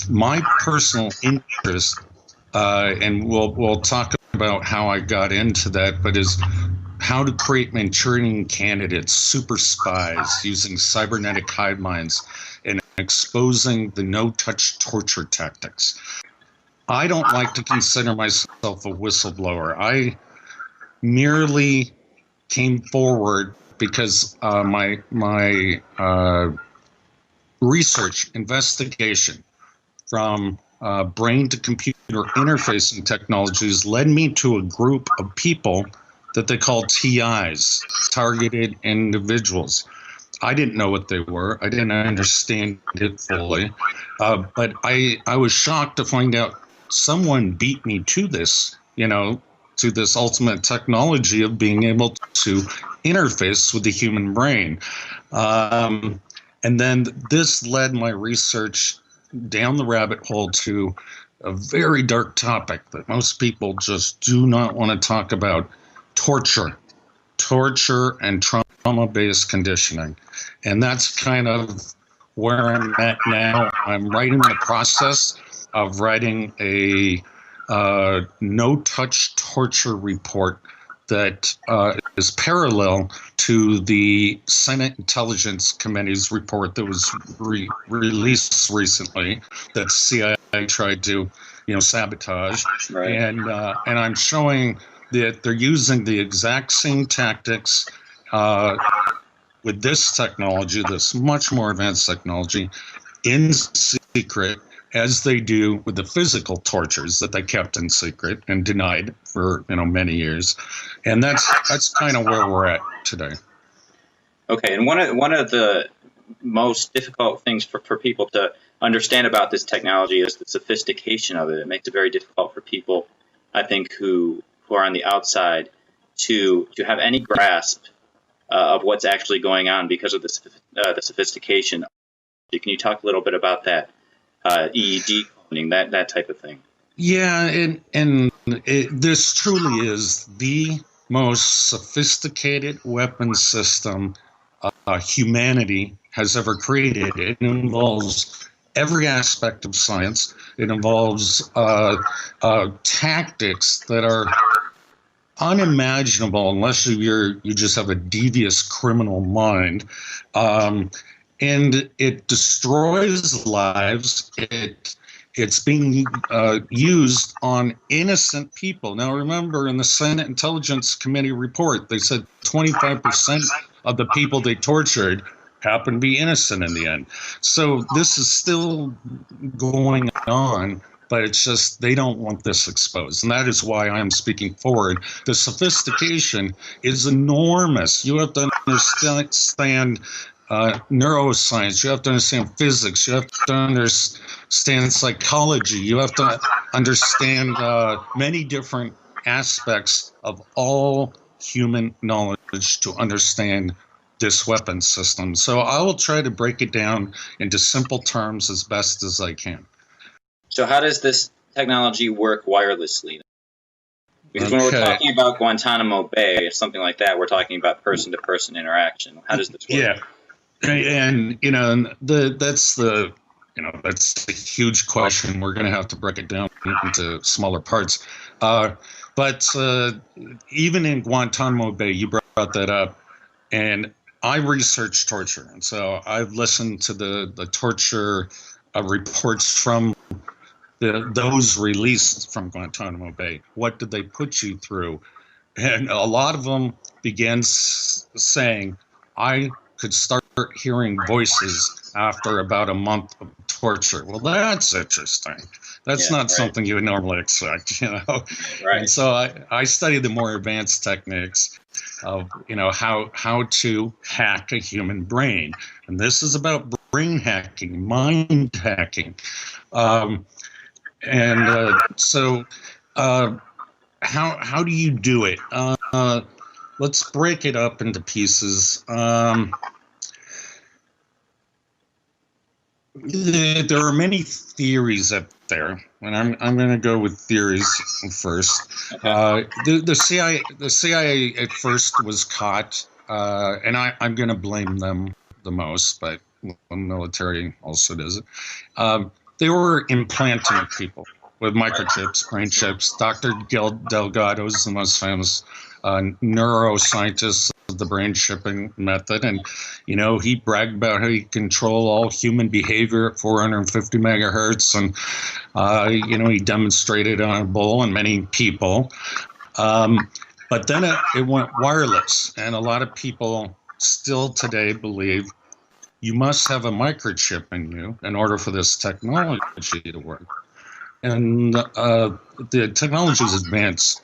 my personal interest, and we'll talk about how I got into that, but is how to create Manchurian candidates, super spies, using cybernetic hive minds and exposing the no-touch torture tactics. I don't like to consider myself a whistleblower. I merely came forward because my research investigation from brain to computer interfacing technologies led me to a group of people that they call TIs, targeted individuals. I didn't know what they were. I didn't understand it fully. But I was shocked to find out someone beat me to this, to this ultimate technology of being able to interface with the human brain. And then this led my research down the rabbit hole to a very dark topic that most people just do not want to talk about: torture and trauma-based conditioning. And that's kind of where I'm at now. I'm right in the process of writing a no-touch torture report that is parallel to the Senate Intelligence Committee's report that was released recently that CIA tried to, sabotage. Right. And I'm showing that they're using the exact same tactics with this technology, this much more advanced technology, in secret, as they do with the physical tortures that they kept in secret and denied for many years. And that's kind of where we're at today. Okay, and one of the most difficult things for people to understand about this technology is the sophistication of it. It makes it very difficult for people, I think, who are on the outside to have any grasp of what's actually going on because of the sophistication. Can you talk a little bit about that? EEG cloning, that type of thing. Yeah, and this truly is the most sophisticated weapon system humanity has ever created. It involves every aspect of science. It involves tactics that are unimaginable unless you just have a devious criminal mind. And it destroys lives. It's being used on innocent people. Now, remember, in the Senate Intelligence Committee report, they said 25% of the people they tortured happened to be innocent in the end. So this is still going on, but it's just they don't want this exposed. And that is why I'm speaking forward. The sophistication is enormous. You have to understand neuroscience, you have to understand physics, you have to understand psychology, you have to understand many different aspects of all human knowledge to understand this weapon system. So I will try to break it down into simple terms as best as I can. So how does this technology work wirelessly? Because when we're talking about Guantanamo Bay or something like that, we're talking about person-to-person interaction. How does this work? Yeah. And that's the huge question. We're going to have to break it down into smaller parts. But even in Guantanamo Bay, you brought that up, and I researched torture, and so I've listened to the torture reports from those released from Guantanamo Bay. What did they put you through? And a lot of them began saying, I could start hearing voices after about a month of torture. Well, that's interesting. That's not something you would normally expect, Right. And so I studied the more advanced techniques of, how to hack a human brain. And this is about brain hacking, mind hacking. So how do you do it? Let's break it up into pieces. There are many theories up there, and I'm going to go with theories first. Okay. The CIA at first was caught, and I'm going to blame them the most, but the military also does it. they were implanting people with microchips, brain chips. Dr. Gil Delgado is the most famous neuroscientist of the brain chipping method. And, he bragged about how he control all human behavior at 450 megahertz. And, he demonstrated on a bull and many people. But then it went wireless. And a lot of people still today believe you must have a microchip in you in order for this technology to work. And the technology has advanced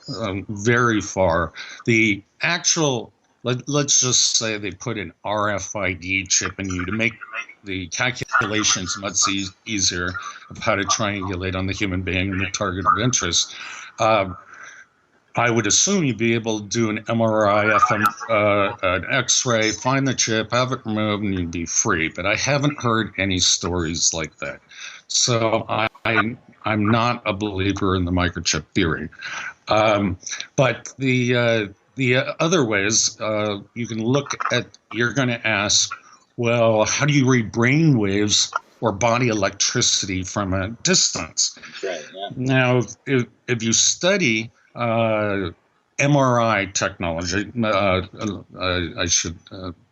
very far. The actual, let's just say they put an RFID chip in you to make the calculations much easier of how to triangulate on the human being and the target of interest. I would assume you'd be able to do an MRI, an X-ray, find the chip, have it removed, and you'd be free. But I haven't heard any stories like that. So I'm not a believer in the microchip theory. But the other ways you can look at, you're going to ask, well, how do you read brain waves or body electricity from a distance? Right, yeah. Now, if you study MRI technology, I should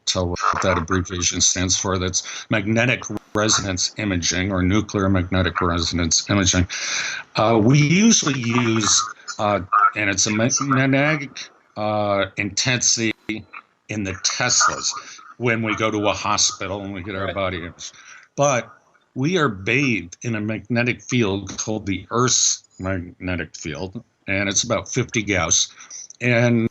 tell what that abbreviation stands for. That's magnetic resonance imaging or nuclear magnetic resonance imaging. We usually use, and it's a magnetic intensity in the Teslas when we go to a hospital and we get our body imaged. But we are bathed in a magnetic field called the Earth's magnetic field, and it's about 50 Gauss. And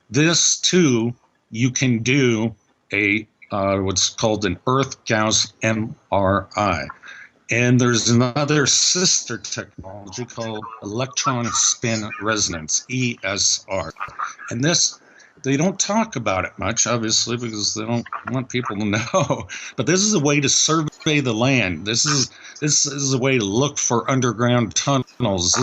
this too, you can do a what's called an Earth Gauss MRI. And there's another sister technology called electron spin resonance, ESR. And this, they don't talk about it much, obviously, because they don't want people to know. But this is a way to survey the land. This is a way to look for underground tunnels.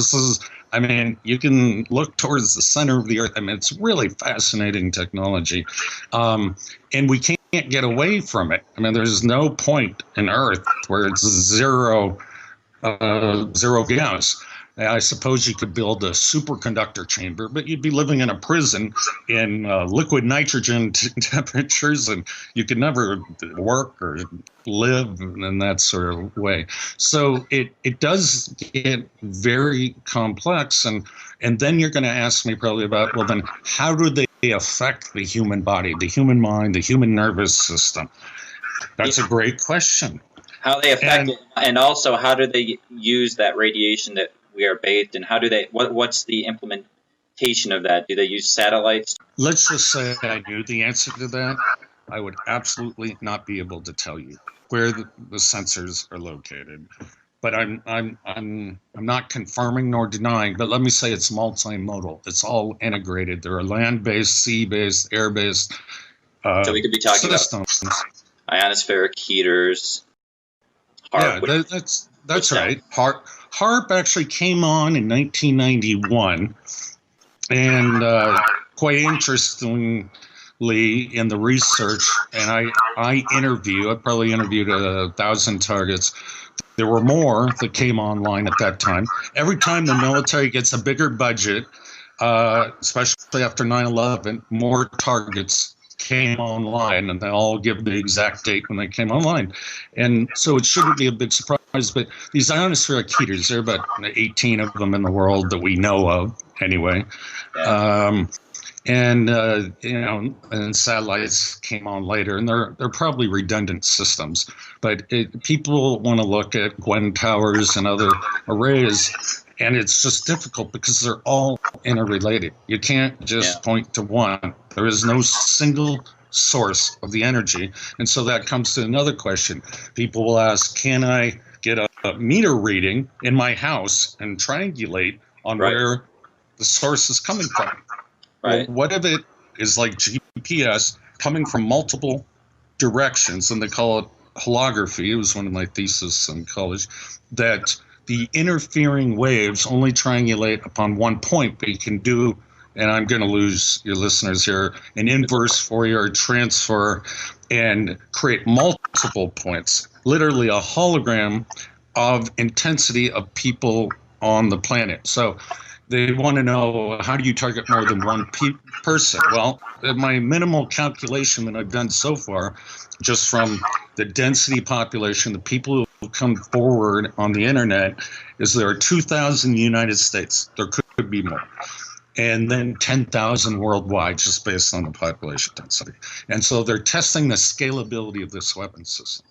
You can look towards the center of the Earth. It's really fascinating technology. And we can't get away from it. There's no point in Earth where it's zero Gauss. I suppose you could build a superconductor chamber, but you'd be living in a prison in liquid nitrogen temperatures, and you could never work or live in that sort of way. So it does get very complex, and then you're going to ask me probably about, well, then how do they affect the human body, the human mind, the human nervous system? That's a great question. How they affect it, and also how do they use that radiation that we are bathed in? How do they? What's the implementation of that? Do they use satellites? Let's just say I knew the answer to that. I would absolutely not be able to tell you where the sensors are located. But I'm not confirming nor denying. But let me say it's multimodal. It's all integrated. There are land-based, sea-based, air-based. So we could be talking systems. About ionospheric heaters. Yeah, that's right. HAARP actually came on in 1991, and quite interestingly, in the research, and I probably interviewed 1,000 targets. There were more that came online at that time. Every time the military gets a bigger budget, especially after 9/11, more targets came online, and they all give the exact date when they came online. And so it shouldn't be a big surprise, but these ionospheric heaters, there are about 18 of them in the world that we know of anyway. And satellites came on later, and they're probably redundant systems. But people want to look at Gwen towers and other arrays, and it's just difficult because they're all interrelated. You can't just point to one. There is no single source of the energy. And so that comes to another question. People will ask, can I get a meter reading in my house and triangulate on where the source is coming from? Right. Well, what if it is like GPS coming from multiple directions, and they call it holography. It was one of my theses in college, that the interfering waves only triangulate upon one point, but you can do, and I'm going to lose your listeners here, an inverse Fourier transfer and create multiple points, literally a hologram of intensity of people on the planet. So they want to know, how do you target more than one person? Well, my minimal calculation that I've done so far, just from the density population, the people who come forward on the internet, is there are 2,000 in the United States. There could be more. And then 10,000 worldwide, just based on the population density. And so they're testing the scalability of this weapon system.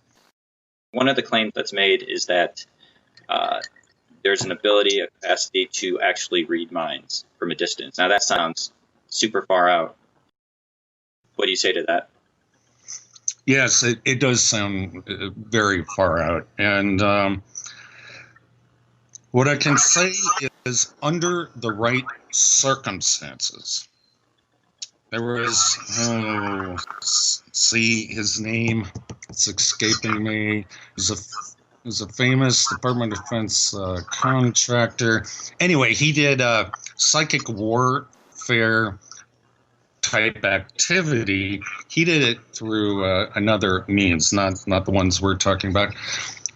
One of the claims that's made is that there's an ability, a capacity to actually read minds from a distance. Now that sounds super far out. What do you say to that? Yes, it does sound very far out. And what I can say is, under the right circumstances, there was, see his name, it's escaping me. He's a famous Department of Defense contractor. Anyway, he did psychic warfare type activity. He did it through another means, not the ones we're talking about.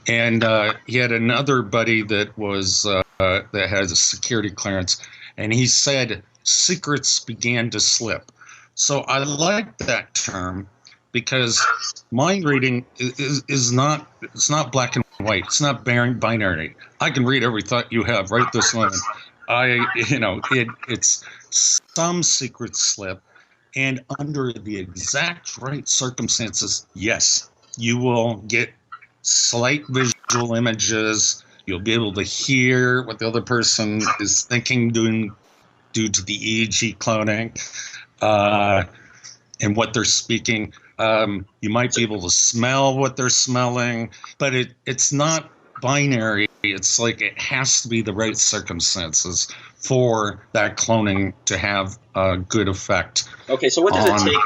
And he had another buddy that was that has a security clearance, and he said secrets began to slip. So I like that term, because mind reading is not, it's not black and white. It's not binary. I can read every thought you have right this moment. It's some secrets slip, and under the exact right circumstances, yes, you will get slight visual images. You'll be able to hear what the other person is thinking, due to the EEG cloning, and what they're speaking. You might be able to smell what they're smelling, but it's not binary. It's like it has to be the right circumstances for that cloning to have a good effect. Okay, so what does it take?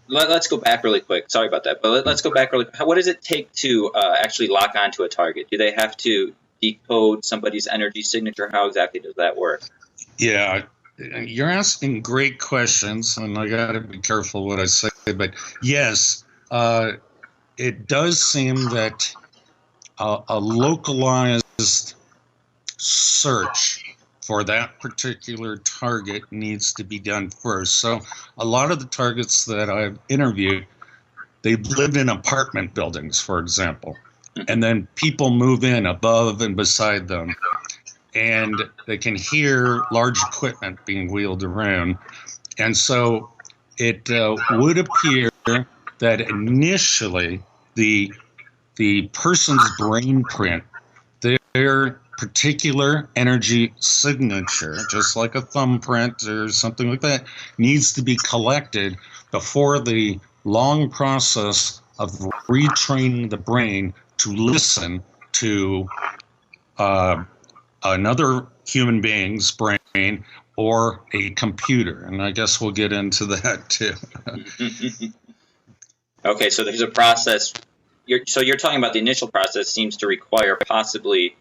Let's go back really quick. Sorry about that, but let's go back really quick. What does it take to actually lock onto a target? Do they have to decode somebody's energy signature? How exactly does that work? Yeah, you're asking great questions, and I got to be careful what I say. But yes, it does seem that a localized search for that particular target needs to be done first. So a lot of the targets that I've interviewed, they lived in apartment buildings, for example, and then people move in above and beside them, and they can hear large equipment being wheeled around. And so it would appear that initially the person's brain print, their particular energy signature, just like a thumbprint or something like that, needs to be collected before the long process of retraining the brain to listen to another human being's brain or a computer. And I guess we'll get into that too. Okay, so there's a process. You're talking about the initial process seems to require possibly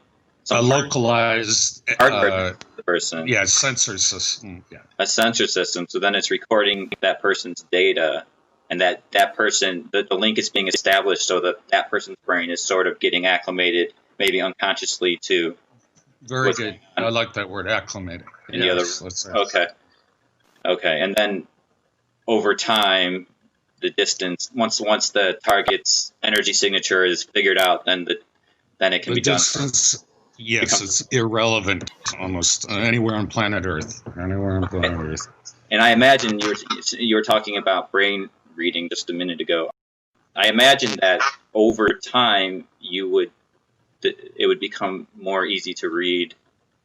a localized hardware for the person. Yeah, sensor system. Yeah. A sensor system. So then it's recording that person's data, and that person, the link is being established so that person's brain is sort of getting acclimated, maybe unconsciously, to. Very good. I like that word, acclimated. Okay. And then over time, the distance, once the target's energy signature is figured out, then it can be done. Yes, it's irrelevant almost anywhere on planet Earth. And I imagine you were talking about brain reading just a minute ago. I imagine that over time it would become more easy to read,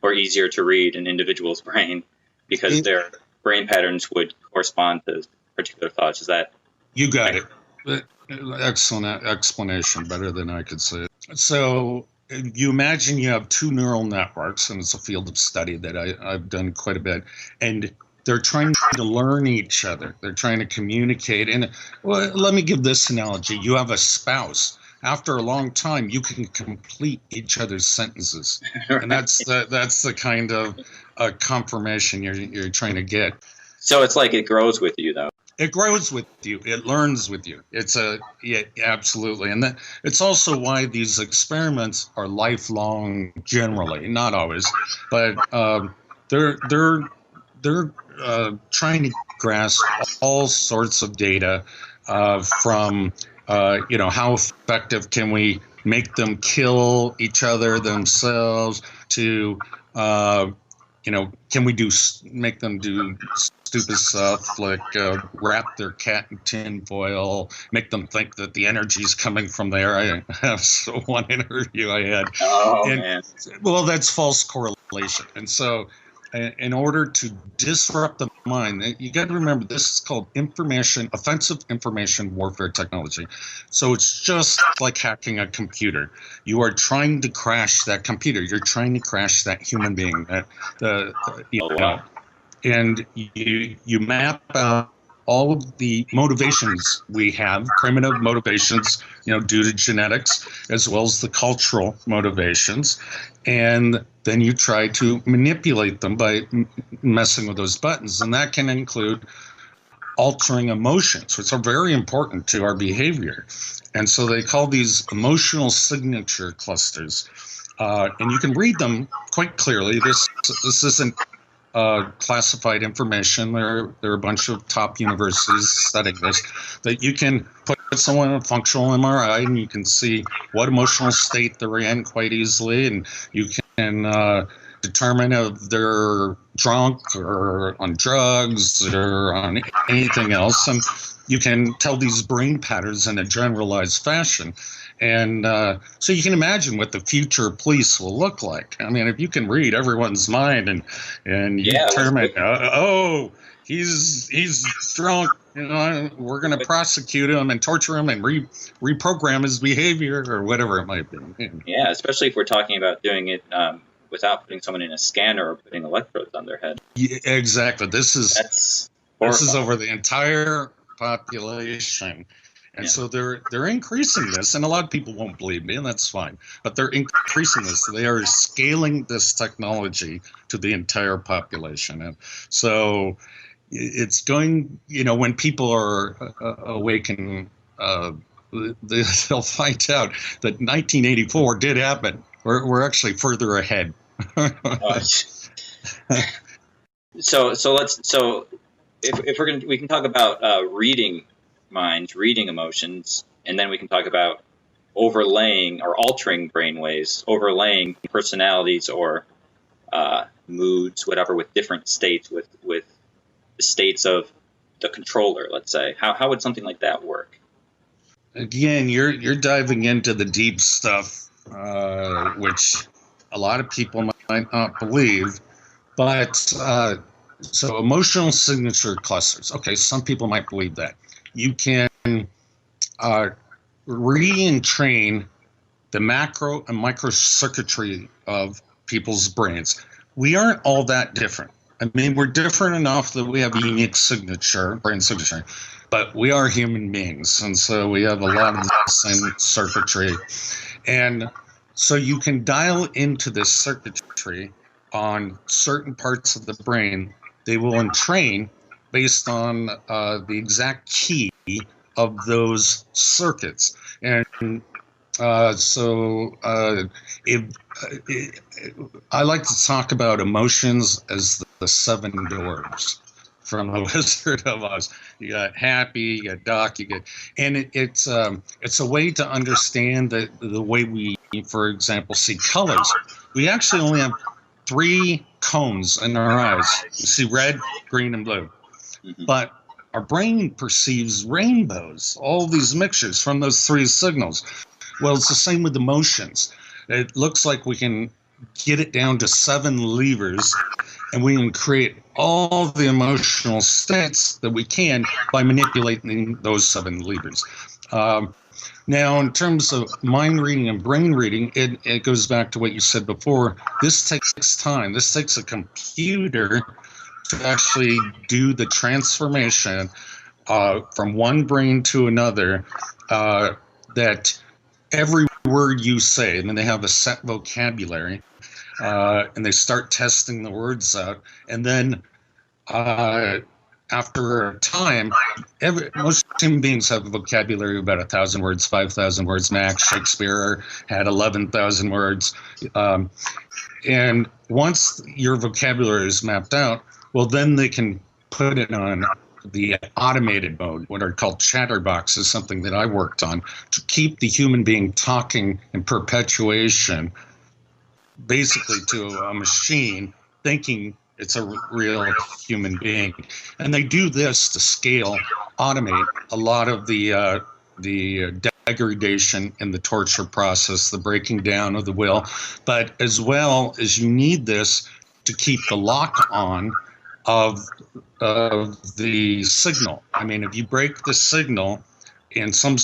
or easier to read an individual's brain, because their brain patterns would correspond to particular thoughts. Is that? You got it. Excellent explanation, better than I could say it. So you imagine you have two neural networks, and it's a field of study that I've done quite a bit, and they're trying to learn each other. They're trying to communicate. And let me give this analogy. You have a spouse. After a long time, you can complete each other's sentences, and that's the kind of confirmation you're trying to get. So it's like it grows with you, though. It grows with you. It learns with you. Yeah, absolutely. And that it's also why these experiments are lifelong generally, not always, but they're they're trying to grasp all sorts of data from how effective can we make them kill each other themselves to can we make them do stupid stuff like wrap their cat in tin foil, make them think that the energy is coming from there. I have one interview I had. Oh, and man. well, that's false correlation. And so in order to disrupt the mind, you got to remember this is called offensive information warfare technology. So it's just like hacking a computer. You are trying to crash that computer. You're trying to crash that human being. And you map out all of the motivations we have, primitive motivations, due to genetics, as well as the cultural motivations. And then you try to manipulate them by messing with those buttons. And that can include altering emotions, which are very important to our behavior. And so they call these emotional signature clusters. And you can read them quite clearly. This isn't classified information. There are a bunch of top universities studying this, that you can put someone in a functional MRI and you can see what emotional state they're in quite easily, and you can determine if they're drunk or on drugs or on anything else, and you can tell these brain patterns in a generalized fashion. And so you can imagine what the future police will look like. I mean, if you can read everyone's mind and you determine, he's drunk, we're going to prosecute him and torture him and reprogram his behavior or whatever it might be. Yeah, especially if we're talking about doing it without putting someone in a scanner or putting electrodes on their head. Yeah, exactly. This is over the entire population. And so they're increasing this, and a lot of people won't believe me, and that's fine. But they're increasing this. They are scaling this technology to the entire population. And so it's going, when people are awakened, they'll find out that 1984 did happen. We're actually further ahead. So if we can talk about reading minds, reading emotions, and then we can talk about overlaying or altering brainwaves, overlaying personalities or moods, whatever, with different states, with the states of the controller, let's say. How would something like that work? Again, you're diving into the deep stuff, which a lot of people might not believe, but so emotional signature clusters. Okay, some people might believe that. You can re-entrain the macro and micro circuitry of people's brains. We aren't all that different. I mean, we're different enough that we have a unique brain signature, but we are human beings, and so we have a lot of the same circuitry. And so you can dial into this circuitry on certain parts of the brain. They will entrain based on the exact key of those circuits. And I like to talk about emotions as the seven doors from The Wizard of Oz. You got happy, you got dark, and it's a way to understand the way we, for example, see colors. We actually only have 3 cones in our eyes. You see red, green, and blue. Mm-hmm. But our brain perceives rainbows, all these mixtures from those 3 signals. Well, it's the same with emotions. It looks like we can get it down to 7 levers, and we can create all the emotional states that we can by manipulating those 7 levers. Now, in terms of mind reading and brain reading, it goes back to what you said before. This takes time. This takes a computer to actually do the transformation from one brain to another, that every word you say, and then they have a set vocabulary, and they start testing the words out, and then after a time, most human beings have a vocabulary of about 1,000 words, 5,000 words max. Shakespeare had 11,000 words. And once your vocabulary is mapped out, well, then they can put it on the automated mode, what are called chatterboxes, something that I worked on to keep the human being talking in perpetuation, basically to a machine thinking it's a real human being. And they do this to scale, automate a lot of the degradation and the torture process, the breaking down of the will. But as well as you need this to keep the lock on of the signal. I mean, if you break the signal in some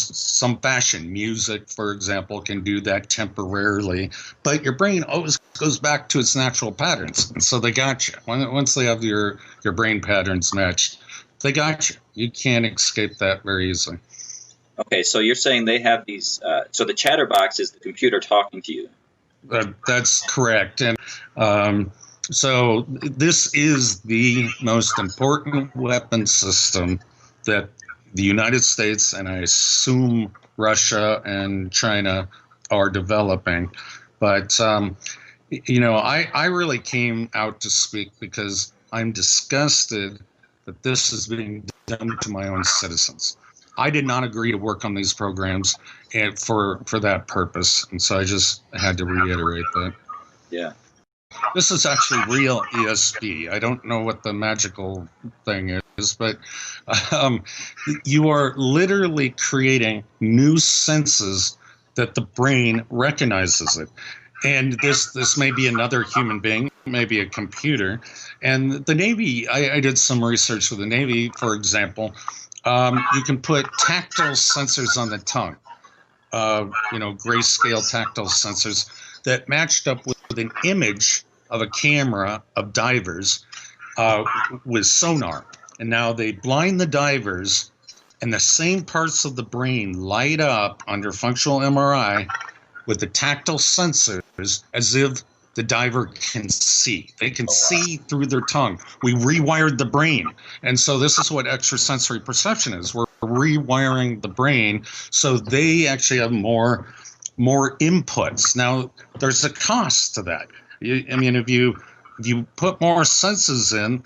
fashion, music, for example, can do that temporarily, but your brain always goes back to its natural patterns, and so they got you. Once they have your brain patterns matched, they got you. You can't escape that very easily. Okay, so you're saying they have these. So the chatterbox is the computer talking to you. That's correct, and so this is the most important weapon system that the United States, and I assume Russia and China, are developing. But, I really came out to speak because I'm disgusted that this is being done to my own citizens. I did not agree to work on these programs for that purpose, and so I just had to reiterate that. Yeah. This is actually real ESP. I don't know what the magical thing is, but you are literally creating new senses that the brain recognizes it. And this may be another human being, maybe a computer. And the Navy, I did some research with the Navy, for example. You can put tactile sensors on the tongue, grayscale tactile sensors that matched up with an image of a camera of divers with sonar. And now they blind the divers, and the same parts of the brain light up under functional MRI with the tactile sensors as if the diver can see. They can see through their tongue. We rewired the brain. And so this is what extrasensory perception is. We're rewiring the brain so they actually have more inputs. Now, there's a cost to that. If you put more senses in,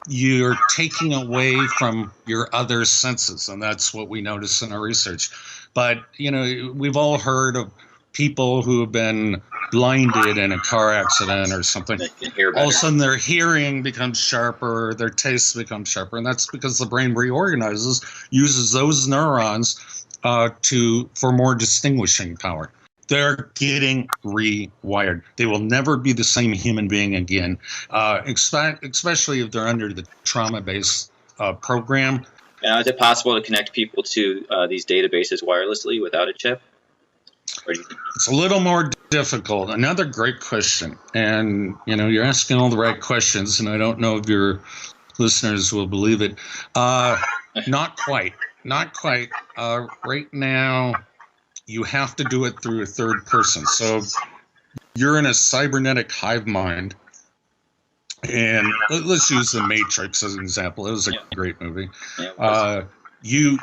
you're taking away from your other senses, and that's what we notice in our research. But, we've all heard of people who have been blinded in a car accident or something. They can hear better. All of a sudden their hearing becomes sharper, their taste becomes sharper, and that's because the brain reorganizes, uses those neurons for more distinguishing power. They're getting rewired. They will never be the same human being again, especially if they're under the trauma-based program. Now, is it possible to connect people to these databases wirelessly without a chip? It's a little more difficult. Another great question. And, you're asking all the right questions, and I don't know if your listeners will believe it. Not quite. Right now, you have to do it through a third person. So you're in a cybernetic hive mind. And let's use The Matrix as an example. It was a great movie. You're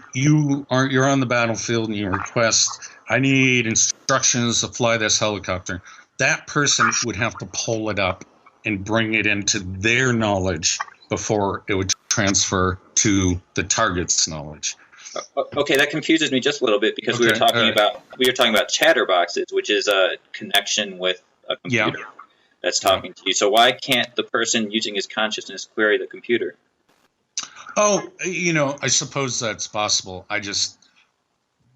on the battlefield and you request, I need instructions to fly this helicopter. That person would have to pull it up and bring it into their knowledge before it would transfer to the target's knowledge. Okay, that confuses me just a little bit because we were talking about chatterboxes, which is a connection with a computer that's talking to you. So why can't the person using his consciousness query the computer? Oh, I suppose that's possible. I just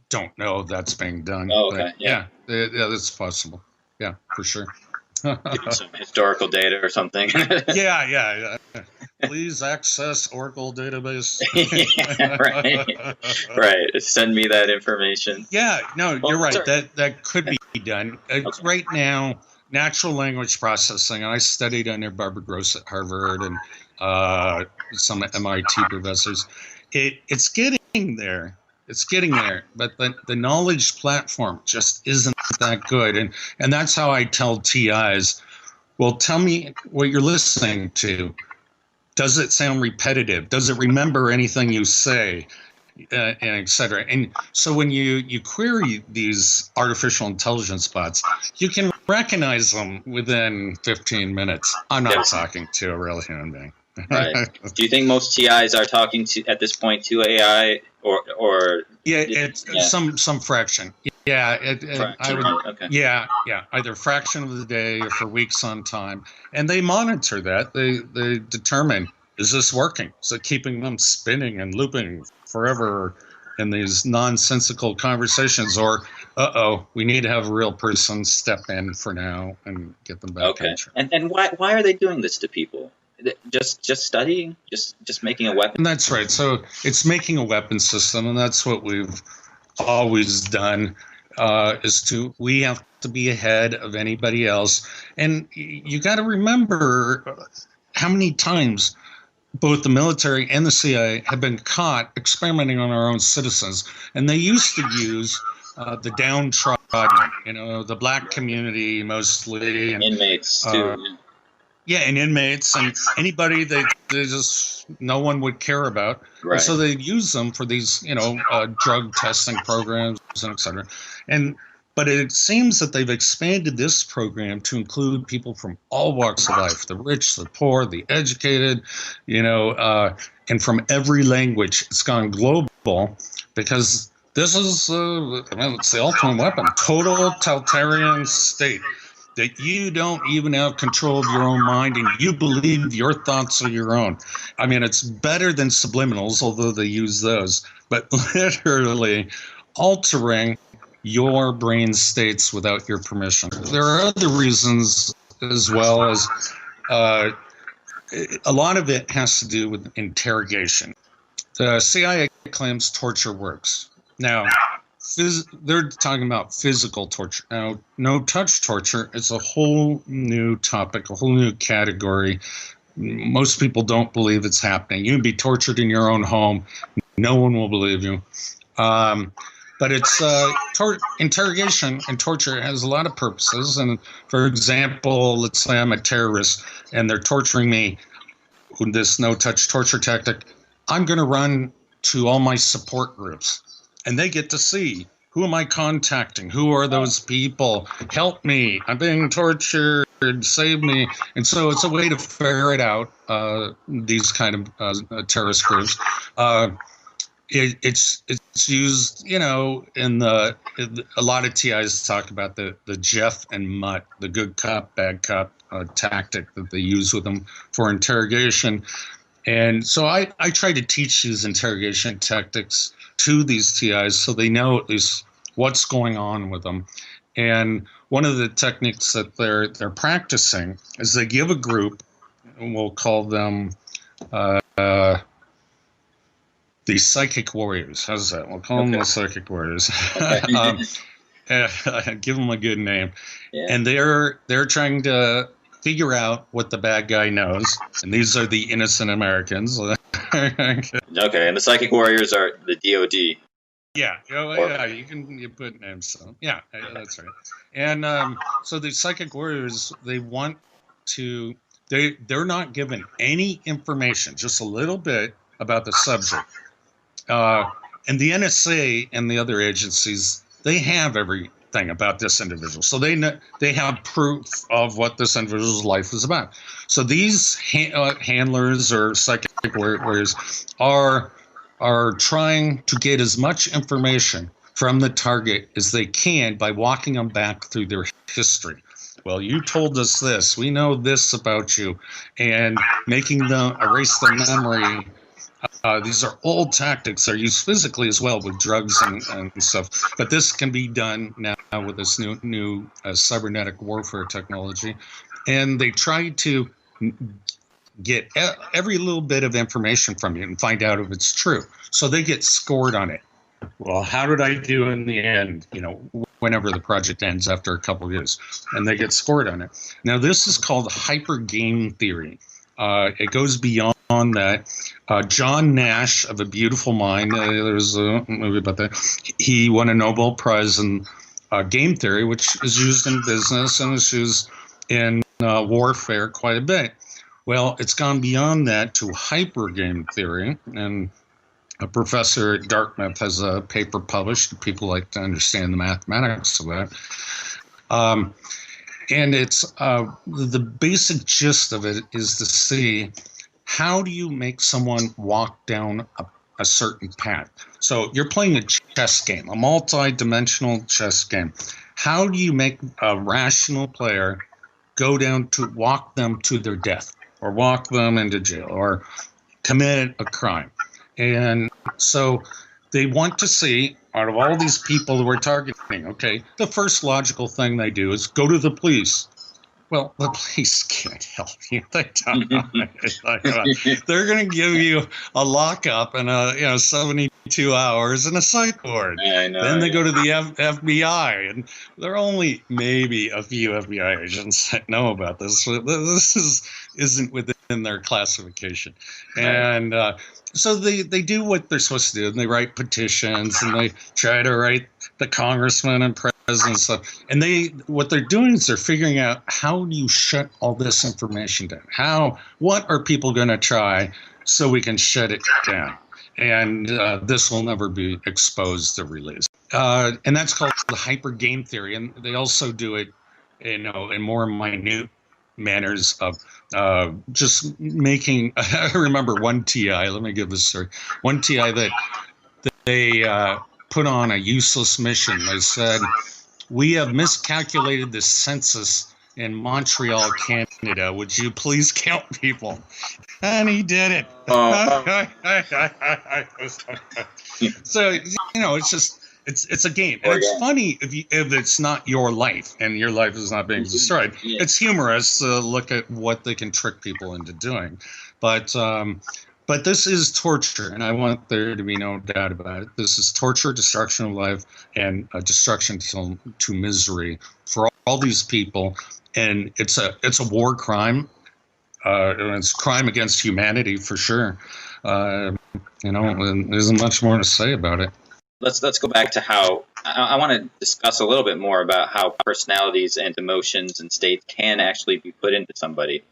don't know if that's being done. Oh, okay. But yeah, that's possible. Yeah, for sure. Some historical data or something. Yeah. Please access Oracle database. Right. Send me that information. Yeah, no, you're right. That could be done. Right now, natural language processing, and I studied under Barbara Gross at Harvard and some MIT professors. It's getting there. It's getting there, but the knowledge platform just isn't that good. And that's how I tell TIs, well, tell me what you're listening to. Does it sound repetitive? Does it remember anything you say? And et cetera. And so when you query these artificial intelligence bots, you can recognize them within 15 minutes. I'm not talking to a real human being. Right. Do you think most TIs are talking to at this point to AI or yeah, it's some fraction. Yeah, I would. Okay. Yeah, either fraction of the day or for weeks on time, and they monitor that. They determine, is this working? Is it keeping them spinning and looping forever in these nonsensical conversations, or we need to have a real person step in for now and get them back. Okay. And why are they doing this to people? Just studying, just making a weapon. And that's right. So it's making a weapon system, and that's what we've always done. We have to be ahead of anybody else, and you got to remember how many times both the military and the CIA have been caught experimenting on our own citizens, and they used to use the downtrodden, the black community mostly, and inmates too. Yeah, and inmates and anybody they just no one would care about. Right. And so they use them for these, drug testing programs and et cetera. But it seems that they've expanded this program to include people from all walks of life, the rich, the poor, the educated, and from every language. It's gone global because this is, it's the ultimate weapon, total totalitarian state. That you don't even have control of your own mind and you believe your thoughts are your own. I mean, it's better than subliminals, although they use those, but literally altering your brain states without your permission. There are other reasons as well, as a lot of it has to do with interrogation. The CIA claims torture works. Now, they're talking about physical torture. Now, no-touch torture is a whole new topic, a whole new category. Most people don't believe it's happening. You can be tortured in your own home. No one will believe you. But it's interrogation and torture has a lot of purposes. And for example, let's say I'm a terrorist and they're torturing me with this no-touch torture tactic. I'm going to run to all my support groups. And they get to see, who am I contacting? Who are those people? Help me. I'm being tortured. Save me. And so it's a way to ferret out these kind of terrorist groups. It's used, in a lot of TIs talk about the Jeff and Mutt, the good cop, bad cop tactic that they use with them for interrogation. And so I try to teach these interrogation tactics to these TIs so they know at least what's going on with them. And one of the techniques that they're practicing is they give a group, and we'll call them the psychic warriors. How's that? We'll call them the psychic warriors. Give them a good name. Yeah. And they're trying to figure out what the bad guy knows, and these are the innocent Americans. Okay, and the psychic warriors are the DOD. Yeah, you put names. So yeah, that's right. And so the psychic warriors, they want to. They're not given any information, just a little bit about the subject. And the NSA and the other agencies, they have everything about this individual. So they have proof of what this individual's life is about. So these handlers or psychic warriors are trying to get as much information from the target as they can by walking them back through their history. Well, you told us this. We know this about you. And making them erase their memory. These are old tactics. They're used physically as well with drugs and stuff. But this can be done now with this new cybernetic warfare technology. And they try to get every little bit of information from you and find out if it's true. So they get scored on it. Well, how did I do in the end? Whenever the project ends after a couple of years, and they get scored on it. Now, this is called hyper game theory. It goes beyond that. John Nash of A Beautiful Mind, there's a movie about that. He won a Nobel Prize in game theory, which is used in business and is used in warfare quite a bit. Well, it's gone beyond that to hypergame theory, and a professor at Dartmouth has a paper published. People like to understand the mathematics of that. And it's the basic gist of it is to see how do you make someone walk down a certain path. So you're playing a chess game, a multi-dimensional chess game. How do you make a rational player walk them to their death, or walk them into jail, or commit a crime? And so they want to see, out of all these people that we're targeting, okay, the first logical thing they do is go to the police. Well, the police can't help you. They don't know. They're going to give you a lockup and 72 hours and a psych ward. I know, then they go to the FBI, and there are only maybe a few FBI agents that know about this. This isn't within their classification, and so they do what they're supposed to do, and they write petitions, and they try to write the congressman and president and stuff. And what they're doing is they're figuring out, how do you shut all this information down? What are people going to try so we can shut it down? And this will never be exposed or released. And that's called the hyper game theory. And they also do it, in more minute manners of just making. I remember one TI. Let me give this story. One TI that they put on a useless mission. They said, "We have miscalculated the census in Montreal, Canada. Would you please count people?" And he did it. So it's just it's a game, and it's funny if it's not your life and your life is not being destroyed. Yeah. It's humorous to look at what they can trick people into doing, but this is torture, and I want there to be no doubt about it. This is torture, destruction of life, and destruction to misery for all these people, and it's a war crime. It's a crime against humanity for sure. And there isn't much more to say about it. Let's go back to how I want to discuss a little bit more about how personalities and emotions and states can actually be put into somebody.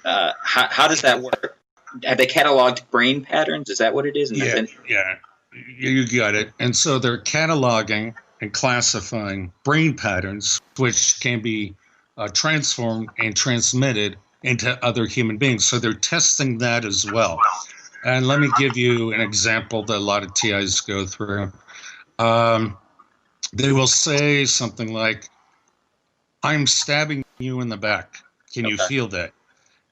How does that work? Have they cataloged brain patterns? Is that what it is? Yeah, you got it. And so they're cataloging and classifying brain patterns, which can be transformed and transmitted into other human beings. So they're testing that as well. And let me give you an example that a lot of TIs go through. They will say something like, "I'm stabbing you in the back. Can you feel that?"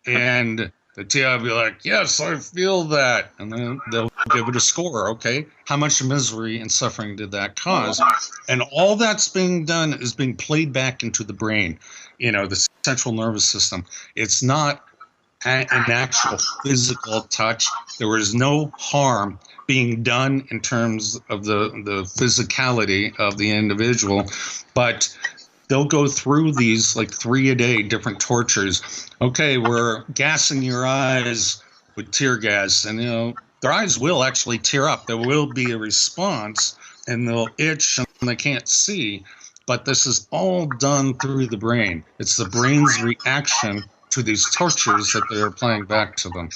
And the TI will be like, "Yes, I feel that." And then they'll give it a score. Okay, how much misery and suffering did that cause? And all that's being done is being played back into the brain, the central nervous system. It's not an actual physical touch. There was no harm being done in terms of the physicality of the individual, but they'll go through these like 3 a day different tortures. Okay, we're gassing your eyes with tear gas, and their eyes will actually tear up. There will be a response, and they'll itch and they can't see. But this is all done through the brain. It's the brain's reaction to these tortures that they're playing back to them.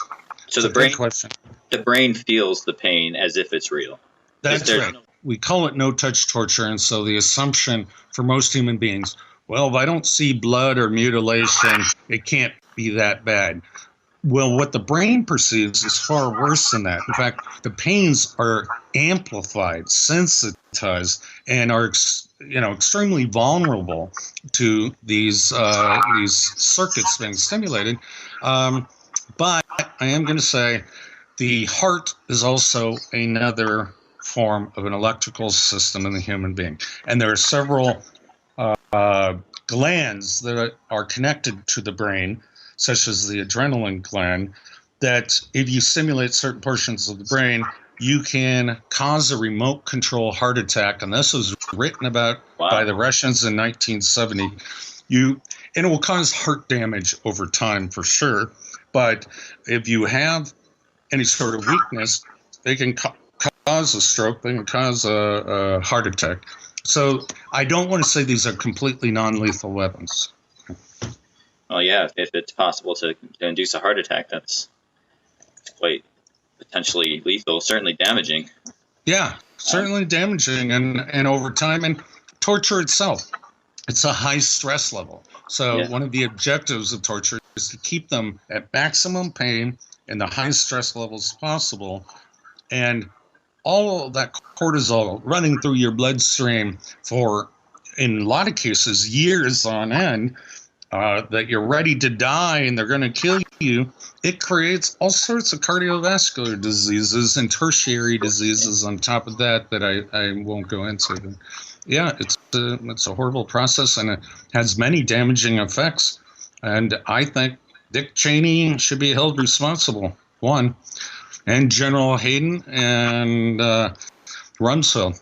So the brain feels the pain as if it's real. That's right. We call it no-touch torture, and so the assumption for most human beings, well, if I don't see blood or mutilation, it can't be that bad. Well, what the brain perceives is far worse than that. In fact, the pains are amplified, sensitized, and are extremely vulnerable to these circuits being stimulated. But I am going to say the heart is also another form of an electrical system in the human being. And there are several glands that are connected to the brain, such as the adrenaline gland, that if you stimulate certain portions of the brain, you can cause a remote control heart attack. And this was written about by the Russians in 1970. And it will cause heart damage over time for sure. But if you have any sort of weakness, they can cause a stroke, they can cause a heart attack. So I don't want to say these are completely non-lethal weapons. Well, yeah, if it's possible to induce a heart attack, that's quite potentially lethal, certainly damaging. Yeah, certainly damaging, and over time, and torture itself, it's a high stress level. So Yeah. one of the objectives of torture is to keep them at maximum pain and the highest stress levels possible. And all of that cortisol running through your bloodstream for, in a lot of cases, years on end, that you're ready to die and they're going to kill you, it creates all sorts of cardiovascular diseases and tertiary diseases on top of that I won't go into. But yeah, it's a horrible process, and it has many damaging effects. And I think Dick Cheney should be held responsible, one, and General Hayden and Rumsfeld.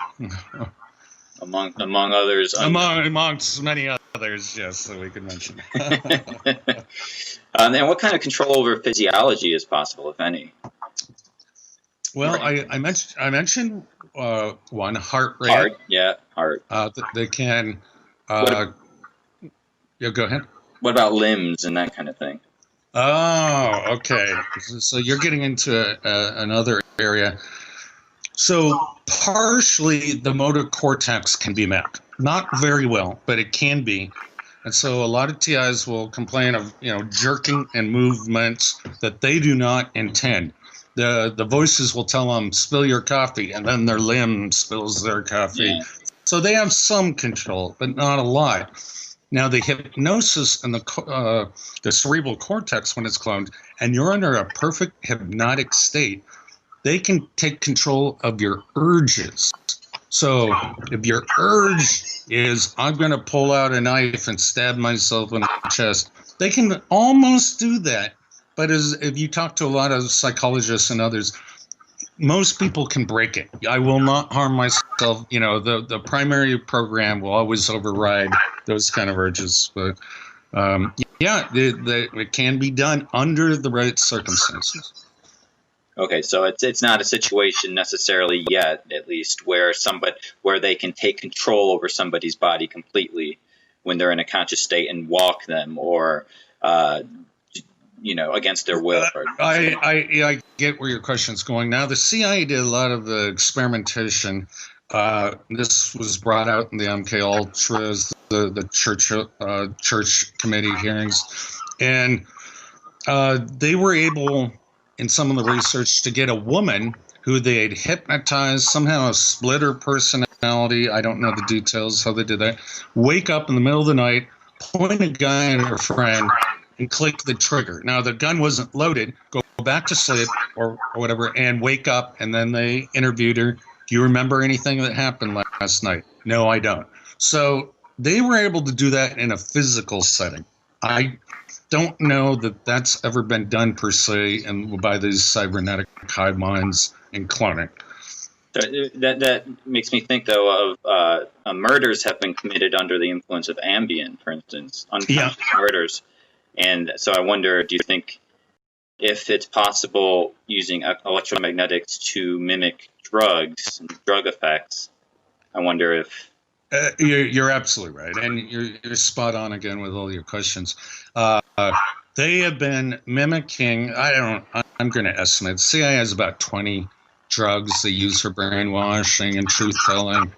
Among others. Amongst many others, yes, that we could mention. And what kind of control over physiology is possible, if any? Well, I mentioned one, heart rate. Heart. They can. Yeah, go ahead. What about limbs and that kind of thing? Oh, okay. So you're getting into another area. So partially the motor cortex can be mapped. Not very well, but it can be. And so a lot of TIs will complain of, jerking and movements that they do not intend. The voices will tell them, spill your coffee, and then their limb spills their coffee. Yeah. So they have some control, but not a lot. Now, the hypnosis and the cerebral cortex, when it's cloned, and you're under a perfect hypnotic state, they can take control of your urges. So if your urge is, I'm going to pull out a knife and stab myself in the chest, they can almost do that. But if you talk to a lot of psychologists and others, most people can break it. I will not harm myself. The primary program will always override those kind of urges. But it can be done under the right circumstances. Okay, so it's not a situation necessarily yet, at least, where they can take control over somebody's body completely when they're in a conscious state and walk them, or against their will. I get where your question's going. Now, the CIA did a lot of the experimentation. This was brought out in the MK Ultras, the church committee hearings, and they were able, in some of the research, to get a woman who they had hypnotized, somehow split her personality. I don't know the details how they did that. Wake up in the middle of the night, point a gun at her friend, and click the trigger. Now, the gun wasn't loaded. Go back to sleep or whatever, and wake up, and then they interviewed her. Do you remember anything that happened last night? No, I don't. So they were able to do that in a physical setting. I don't know that that's ever been done per se and by these cybernetic hive minds and cloning. That makes me think, though, of murders have been committed under the influence of Ambien, for instance, unconscious murders. And so I wonder, do you think if it's possible using electromagnetics to mimic drugs and drug effects, I wonder if... You're absolutely right, and you're spot on again with all your questions. They have been mimicking. I'm going to estimate. CIA has about 20 drugs they use for brainwashing and truth telling.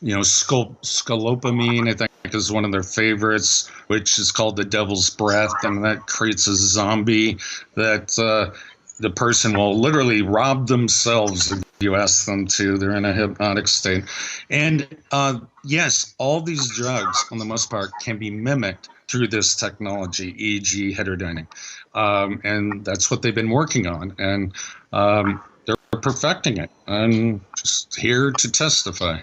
Scolopamine, I think, is one of their favorites, which is called the devil's breath, and that creates a zombie that the person will literally rob themselves if you ask them to. They're in a hypnotic state. And yes, all these drugs, for the most part, can be mimicked through this technology, e.g. heterodyning. And that's what they've been working on. And they're perfecting it. I'm just here to testify.